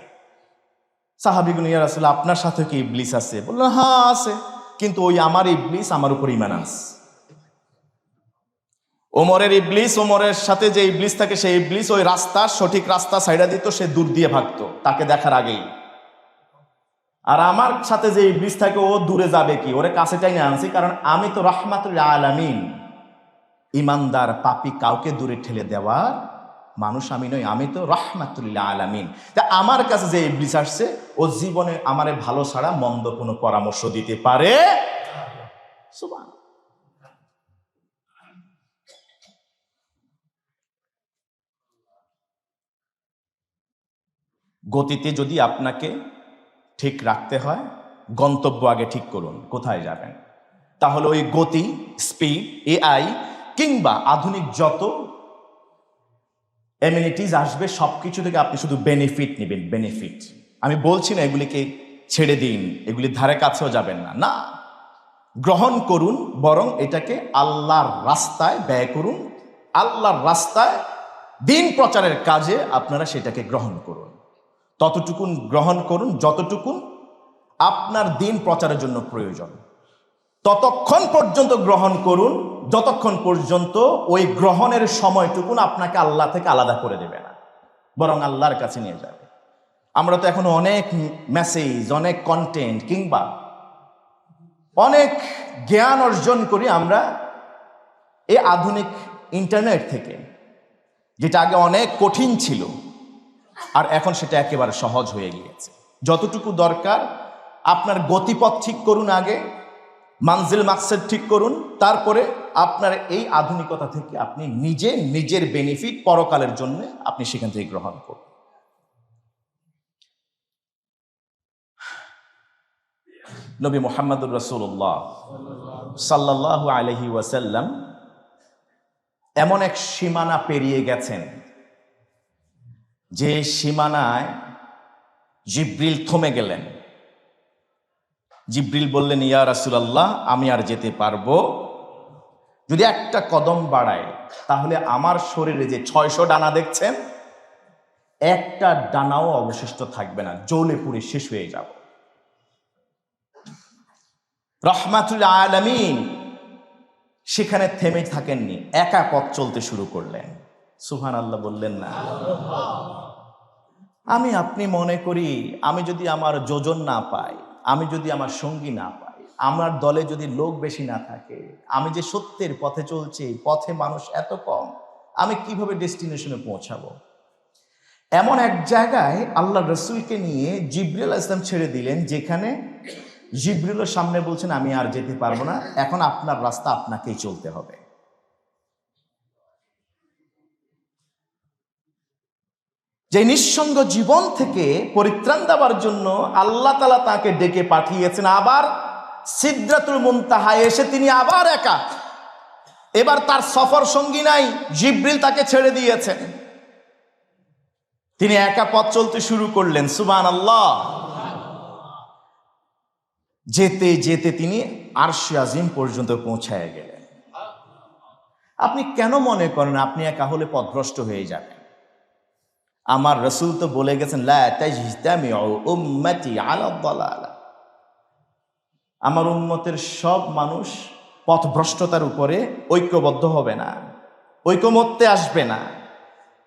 সাহাবীগণ, ইয়া রাসূলুল্লাহ আপনার সাথে কি ইবলিস আছে? বললেন হ্যাঁ আছে, কিন্তু ওই আমার ইবলিস আমার উপর ঈমান আছে। ওমরের ইবলিস, ওমরের সাথে যে ইবলিস থাকে সেই ইবলিস ওই রাস্তা, সঠিক রাস্তা ছাইড়া দিত, সে দূর দিয়ে ভাগতো তাকে দেখার আগেই। আর আমার সাথে যে ইবলিস থাকে ও দূরে যাবে কি, ওরে কাছে টাইনে আনছি, কারণ আমি তো রাহমাতুল আলামিন, ইমানদার পাপী কাউকে দূরে ঠেলে দেওয়ার মানুষ আমি নই, আমি তো রাহমাতুল আলামিন। তা আমার কাছে যে ইবলিস আসছে, ও জীবনে আমারে ভালো ছাড়া মন্দ কোনো পরামর্শ দিতে পারে? সুবহান। গতিতে যদি আপনাকে ঠিক রাখতে হয়, গন্তব্য আগে ঠিক করুন কোথায় যাবেন। তাহলে ওই গতি, স্পিড, এআই কিংবা আধুনিক যত এমিনিটিস আসবে সবকিছু থেকে আপনি শুধু বেনিফিট নেবেন, বেনিফিট। আমি বলছি না এগুলিকে ছেড়ে দিন, এগুলির ধারে কাছেও যাবেন না, না, গ্রহণ করুন, বরং এটাকে আল্লাহর রাস্তায় ব্যয় করুন, আল্লাহর রাস্তায় দিন প্রচারের কাজে আপনারা সেটাকে গ্রহণ করুন। ততটুকুন গ্রহণ করুন যতটুকুন আপনার দিন প্রচারের জন্য প্রয়োজন, ততক্ষণ পর্যন্ত গ্রহণ করুন যতক্ষণ পর্যন্ত ওই গ্রহণের সময়টুকুন আপনাকে আল্লাহ থেকে আলাদা করে দেবে না, বরং আল্লাহর কাছে নিয়ে যাবে। আমরা তো এখন অনেক মেসেজ, অনেক কন্টেন্ট কিংবা অনেক জ্ঞান অর্জন করি আমরা এই আধুনিক ইন্টারনেট থেকে, যেটা আগে অনেক কঠিন ছিল আর এখন সেটা একেবারে সহজ হয়ে গিয়েছে। যতটুকু দরকার আপনার গতিপথ ঠিক করুন, আগে মানজিল মাকসাদ ঠিক করুন, তারপরে আপনার এই আধুনিকতা থেকে আপনি নিজের বেনিফিট পরকালের জন্য আপনি সেখান থেকে গ্রহণ করুন। নবী মুহাম্মদুর রাসূলুল্লাহ সাল্লাল্লাহু আলাইহি ওয়াসাল্লাম এমন এক সীমানা পেরিয়ে গেছেন যে সীমানায় জিবরিল থমে গেলেন। জিবরিল বললেন, ইয়া রাসূলুল্লাহ আমি আর যেতে পারবো, যদি একটা কদম বাড়াই তাহলে আমার শরীরে যে 600 ডানা দেখছেন একটা ডানাও অবশিষ্ট থাকবে না, জ্বলে পুড়ে শেষ হয়ে যাব। রাহমাতুল আলামিন সেখানে থেমে থাকেননি, একা পথ চলতে শুরু করলেন। সুবহানাল্লাহ বললেন না? আমি আপনি মনে করি আমি যদি আমার যোজন না পাই, আমি যদি আমার সঙ্গী না পাই, আমার দলে যদি লোক বেশি না থাকে, আমি যে সত্যের পথে চলছি, পথে মানুষ এত কম, আমি কিভাবে ডেস্টিনেশনে পৌঁছাবো? এমন এক জায়গায় আল্লাহ রসুলকে নিয়ে জিবরিল আলাইহিস সালাম ছেড়ে দিলেন, যেখানে জিবরিলের সামনে বলছেন আমি আর যেতে পারবো না, এখন আপনার রাস্তা আপনাকেই চলতে হবে। যে নিঃসঙ্গ জীবন থেকে পরিত্রাণ দেওয়ার জন্য আল্লাহ তাআলা তাকে ডেকে পাঠিয়েছেন, আবার সিদরাতুল মুনতাহায় এসে তিনি আবার একা। এবার তার সফর সঙ্গী নাই, জিবরিল তাকে ছেড়ে দিয়েছেন, তিনি একা পথ চলতে শুরু করলেন। সুবহানাল্লাহ। যেতে যেতে তিনি আরশে আজিম পর্যন্ত পৌঁছায় গেলেন। আপনি কেন মনে করেন আপনি একা হলে পথভ্রষ্ট হয়ে যাবেন? আমার রাসূল তো বলে গেছেন, লা তাজতামিউ উম্মতি আলা দালালা, আমার উম্মতের সব মানুষ পথভ্রষ্টতার উপরে ঐক্যবদ্ধ হবে না। ঐকমত্যে আসবে না।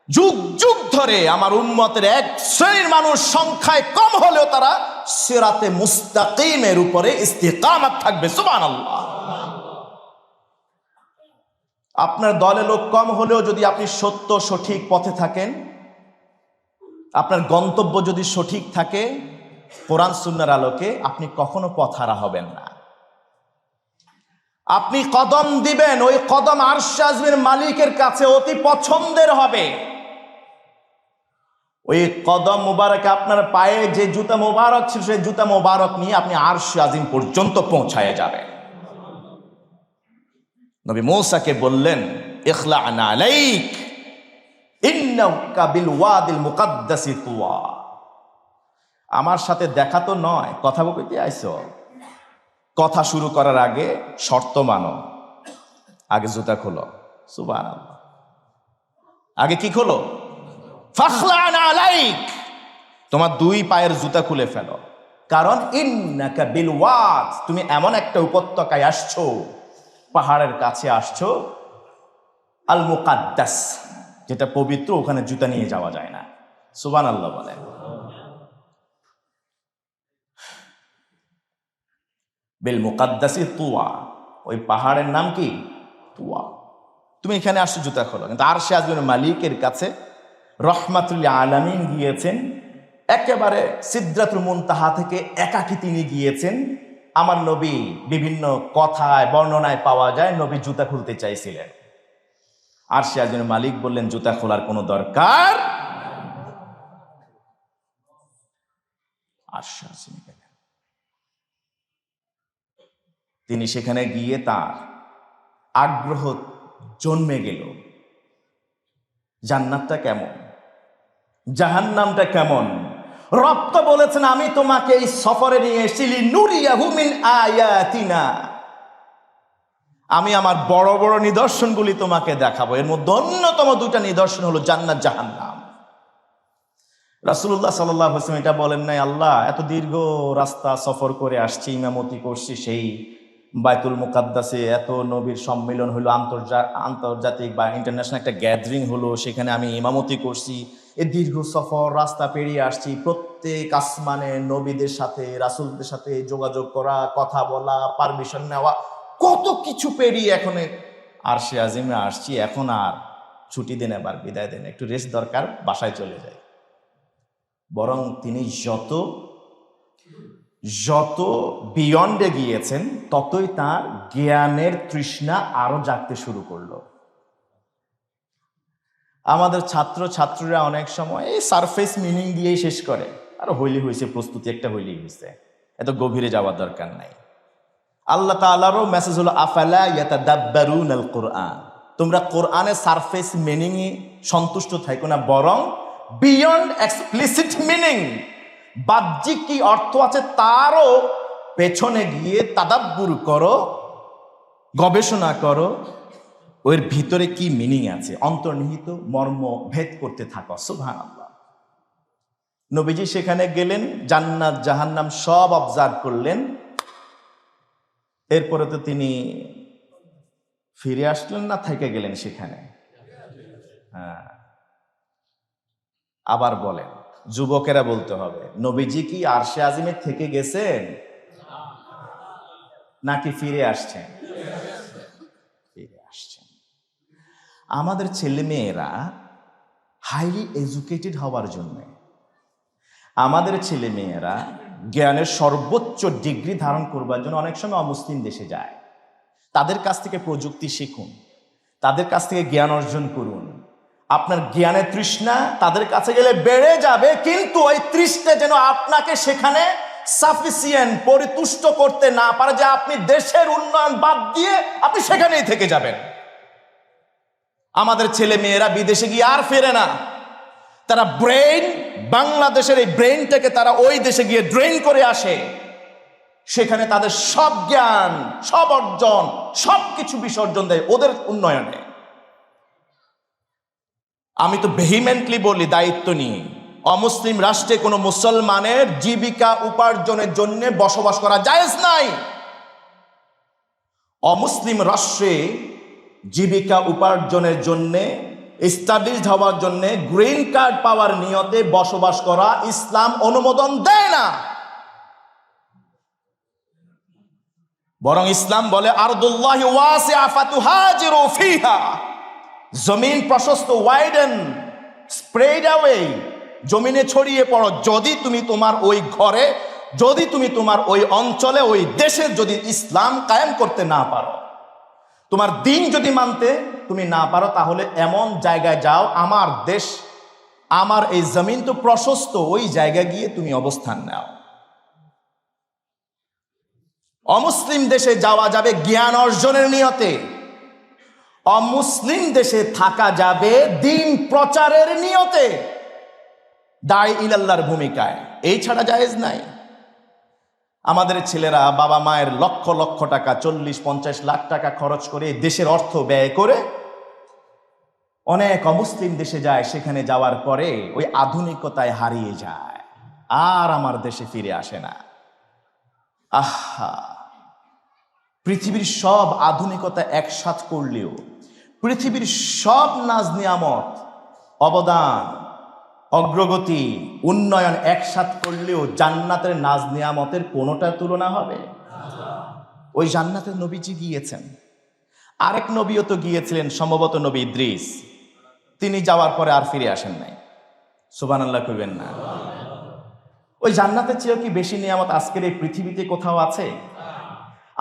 যুগ যুগ ধরে আমার উম্মতের এক শ্রেণীর মানুষ সংখ্যায় কম হলেও তারা সিরাতে মুস্তাকিমের উপরে ইস্তিকামাত থাকবে। সুবহানাল্লাহ। আপনার দলে লোক কম হলেও যদি আপনি সত্য সঠিক পথে থাকেন, আপনার গন্তব্য যদি সঠিক থাকে কোরআন সুন্নাহর আলোকে, আপনি কখনো পথহারা হবেন না। আপনি কদম দিবেন, ওই কদম আরশে আযমের মালিকের কাছে অতি পছন্দের হবে। ওই কদম মুবারক, আপনার পায়ে যে জুতা মুবারক ছিল সেই জুতা মুবারক নিয়ে আপনি আরশে আযম পর্যন্ত পৌঁছায় যাবেন। নবী মূসাকে বললেন, ইখলা'না আলাইক ইন্নাকা বিল ওয়াদিল মুকাদ্দাসি তুওয়া। আমার সাথে দেখা তো নয়, কথা বলতে আইছো। কথা শুরু করার আগে শর্ত মানো, আগে জুতা খোলো। সুবহানাল্লাহ। আগে কি খোলো? ফাখলা'না আলাইক, তোমার দুই পায়ের জুতা খুলে ফেলো। কারণ ইন্নাকা বিল ওয়াদ, তুমি এমন একটা উপত্যকায় আসছো, পাহাড়ের কাছে আসছো, আল মুকাদ্দাস, যেটা পবিত্র, ওখানে জুতা নিয়ে যাওয়া যায় না। সুবহানাল্লাহ বলেন। বিল মুকাদ্দাসি তুয়া, ওই পাহাড়ের নাম কি? তুয়া। তুমি এখানে আসছো, জুতা খোলো। কিন্তু আরশে আযমের মালিকের কাছে রহমাতুল আলামিন গিয়েছেন, একেবারে সিদরাতুল মুনতাহা থেকে একাকী তিনি গিয়েছেন। আমার নবী বিভিন্ন কথায় বর্ণনায় পাওয়া যায় নবী জুতা খুলতে চাইছিলেন। আরশে আযমের মালিক বললেন, জুতা খোলার কোনো দরকার। আরশে আযমে গেলেন। তিনি সেখানে গিয়ে তার আগ্রহ জন্মে গেল, জান্নাতটা কেমন, জাহান্নামটা কেমন। রব তো বলেছেন, আমি তোমাকে এই সফরে নিয়ে এসেছি নুরিয়াহু মিন আয়াতিনা, আমি আমার বড় বড় নিদর্শনগুলি তোমাকে দেখাবো। এর মধ্যে অন্যতম দুইটা নিদর্শন হলো জান্নাত জাহান্নাম। রাসূলুল্লাহ সাল্লাল্লাহু আলাইহি ওয়াসাল্লাম এটা বলেন নাই, আল্লাহ এত দীর্ঘ রাস্তা সফর করে আসছি, ইমামতি করছি, সেই বাইতুল মুকাদ্দাসে এত নবীর সম্মেলন হলো, আন্তর্জাতিক বা ইন্টারন্যাশনাল একটা গ্যাদারিং হলো, সেখানে আমি ইমামতি করছি, এই দীর্ঘ সফর রাস্তা পেরিয়ে আসছি, প্রত্যেক আসমানে নবীদের সাথে রাসূলদের সাথে যোগাযোগ করা, কথা বলা, পারমিশন নেওয়া, কত কিছু পেরিয়ে এখন আরশে আযমে আসছি। এখন আর ছুটি দেন, এবার বিদায় দেন, একটু রেস্ট দরকার, বাসায় চলে যায়। বরং তিনি যত বিয়ন্ডে গিয়েছেন, ততই তার জ্ঞানের তৃষ্ণা আরো জাগতে শুরু করলো। আমাদের ছাত্রীরা অনেক সময় এই সারফেস মিনিং দিয়েই শেষ করে, আর হইলি হয়েছে, প্রস্তুতি একটা হইলি হয়েছে, এত গভীরে যাওয়ার দরকার নাই। আল্লাহ তাআলারও মেসেজ হলো, আফালা ইয়াতাদাব্বারুনাল কুরআন, তোমরা কোরআনের সারফেস মিনিং এ সন্তুষ্ট থাকো না, বরং বিয়ন্ড এক্সপ্লিসিট মিনিং, বাহ্যিক কি অর্থ আছে তারও পেছনে গিয়ে তাদাব্বুর করো, গবেষণা করো, ওর ভিতরে কি মিনিং আছে, অন্তর্নিহিত মর্ম ভেদ করতে থাকো। সুবহানাল্লাহ। নবীজি সেখানে গেলেন, জান্নাত জাহান্নাম সব অবজার্ভ করলেন। এরপরে তো তিনি ফিরে আসলেন না, থেকে গেলেন সেখানে? হ্যাঁ। আবার বলেন, যুবকেরা বলতে হবে, নবীজি কি আরশে আযমে থেকে গেছেন নাকি ফিরে আসছেন? ফিরে আসছেন। আমাদের ছেলে মেয়েরা হাইলি এডুকেটেড হওয়ার জন্য, আমাদের ছেলে মেয়েরা জ্ঞানের সর্বোচ্চ ডিগ্রি ধারণ করবার জন্য অনেক সময় অমুসলিম দেশে যায়। তাদের কাছ থেকে প্রযুক্তি শিখুন, তাদের কাছ থেকে জ্ঞান অর্জন করুন। আপনার জ্ঞানের তৃষ্ণা তাদের কাছে গেলে বেড়ে যাবে, কিন্তু ওই তৃষ্ণা যেন আপনাকে সেখানে সাফিসিয়েন্ট পরিতুষ্ট করতে না পারে যে আপনি দেশের উন্নয়ন বাদ দিয়ে আপনি সেখানেই থেকে যাবেন। আমাদের ছেলে মেয়েরা বিদেশে গিয়ে আর ফেরে না, তারা ব্রেইন, বাংলাদেশের এই ব্রেইনটাকে তারা ওই দেশে গিয়ে ড্রেন করে আসে। সেখানে তাদের সব জ্ঞান, সব অর্জন, সবকিছু বিসর্জন দেয় ওদের উন্নয়নে। আমি তো ভেহিমেন্টলি বলি, দায়িত্ব নিয়ে, অমুসলিম রাষ্ট্রে কোনো মুসলমানের জীবিকা উপার্জনের জন্য বসবাস করা জায়েজ নাই। অমুসলিম রাষ্ট্রে জীবিকা উপার্জনের জন্য, স্টাডিজ হওয়ার জন্য, গ্রিন কার্ড পাওয়ার নিয়তে বসবাস করা ইসলাম অনুমোদন দেয় না। বরং ইসলাম বলে আরদুল্লাহি ওয়াসিআ ফাতুহাজিরু ফিহা, জমিন প্রশস্ত, ওয়াইডেন, স্প্রেড অ্যাওয়ে, জমিনে ছড়িয়ে পড়ো। যদি তুমি তোমার ওই ঘরে, যদি তুমি তোমার ওই অঞ্চলে, ওই দেশে যদি ইসলাম কায়েম করতে না পারো, তোমার দিন যদি মানতে তুমি না পারো, তাহলে এমন জায়গায় যাও, আমার দেশ, আমার এই জমিন তো প্রশস্ত, ওই জায়গায় গিয়ে তুমি অবস্থান নাও। অমুসলিম দেশে যাওয়া যাবে জ্ঞান অর্জনের নিয়তে, অমুসলিম দেশে থাকা যাবে দিন প্রচারের নিয়তে, দাঈ ইলাল্লাহর ভূমিকায়। এই ছাড়া জায়েজ নাই। আমাদের ছেলেরা বাবা মায়ের লক্ষ লক্ষ টাকা, 40-50 লাখ টাকা খরচ করে দেশের অর্থ ব্যয় করে অনেক অমুসলিম দেশে যায়। সেখানে যাওয়ার পরে ওই আধুনিকতায় হারিয়ে যায়, আর আমার দেশে ফিরে আসে না। আহা, পৃথিবীর সব আধুনিকতা একসাথ করলেও, পৃথিবীর সব নাজ নিয়ামত, অবদান, অগ্রগতি, উন্নয়ন একসাথ করলেও জান্নাতের নাজ নিয়ামতের কোনোটার তুলনা হবে? ওই জান্নাতের নবীজি গিয়েছেন, আরেক নবীও তো গিয়েছিলেন, সম্ভবত নবী ইদ্রিস। তিনি যাওয়ার পরে আর ফিরে আসেন নাই। সুবহানাল্লাহ কইবেন না? ওই জান্নাতের চেয়েও কি বেশি নিয়ামত আজকের এই পৃথিবীতে কোথাও আছে?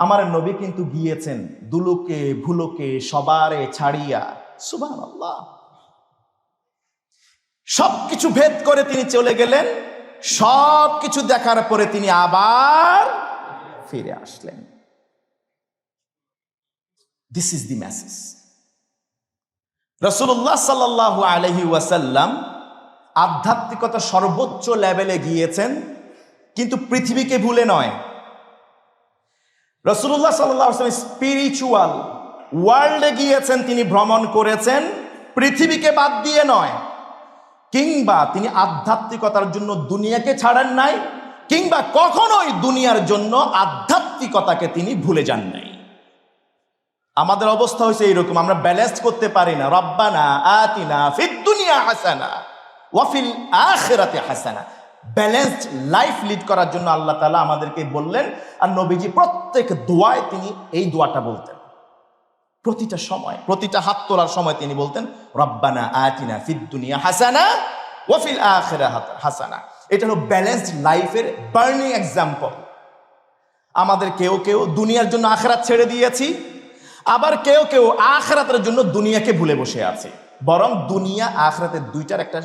আমার নবী কিন্তু গিয়েছেন দুলুকে ভুলুকে সবারে ছাড়িয়া। সুবহানাল্লাহ। সবকিছু ভেদ করে তিনি চলে গেলেন, সবকিছু দেখার পরে তিনি আবার ফিরে আসলেন। This is the message. রাসূলুল্লাহ সাল্লাল্লাহু আলাইহি ওয়াসাল্লাম আধ্যাত্মিকতা সর্বোচ্চ লেভেলে গিয়েছেন, কিন্তু পৃথিবীকে ভুলে নয়। রাসূলুল্লাহ সাল্লাল্লাহু আলাইহি ওয়াসাল্লাম স্পিরিচুয়াল ওয়ার্ল্ডে গিয়েছেন, তিনি ভ্রমণ করেছেন, পৃথিবীকে বাদ দিয়ে নয়। কিংবা তিনি আধ্যাত্মিকতার জন্য দুনিয়াকে ছাড়েন নাই, কিংবা কখনোই দুনিয়ার জন্য আধ্যাত্মিকতাকে তিনি ভুলে যান নাই। আমাদের অবস্থা হয়েছে এইরকম, আমরা ব্যালেন্স করতে পারি না। রব্বানা আতিনা ফিদ দুনিয়া হাসানা ওয়া ফিল আখিরাতি হাসানা। ব্যালেন্সড লাইফ লিড করার জন্য আল্লাহ তাআলা আমাদেরকে বললেন, আর নবীজি প্রত্যেক দোয়ায় তিনি এই দোয়াটা বলতেন। প্রতিটা সময়, প্রতিটা হাত তোলার সময় তিনি বলতেন রব্বানা আতিনা ফিদ দুনিয়া হাসানা ওয়া ফিল আখিরাতি হাসানা। এটা হলো ব্যালেন্সড লাইফের বার্নিং এক্সাম্পল। আমাদের কেউ কেউ দুনিয়ার জন্য আখিরাত ছেড়ে দিয়েছি, আবার কেউ কেউ আখিরাতের জন্য দুনিয়াকে ভুলে বসে আছে। বরং দুনিয়া আখিরাতের দুইটার একটা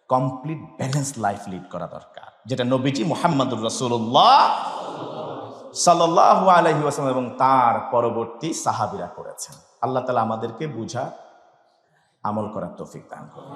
কমপ্লিট ব্যালেন্স লাইফ লিড করা দরকার, যেটা নবীজি মুহাম্মদুর রাসূলুল্লাহ সাল্লাল্লাহু আলাইহি ওয়াসাল্লাম এবং তার পরবর্তী সাহাবীরা করেছেন। আল্লাহ তাআলা আমাদেরকে বুঝা আমল করার তৌফিক দান করুন।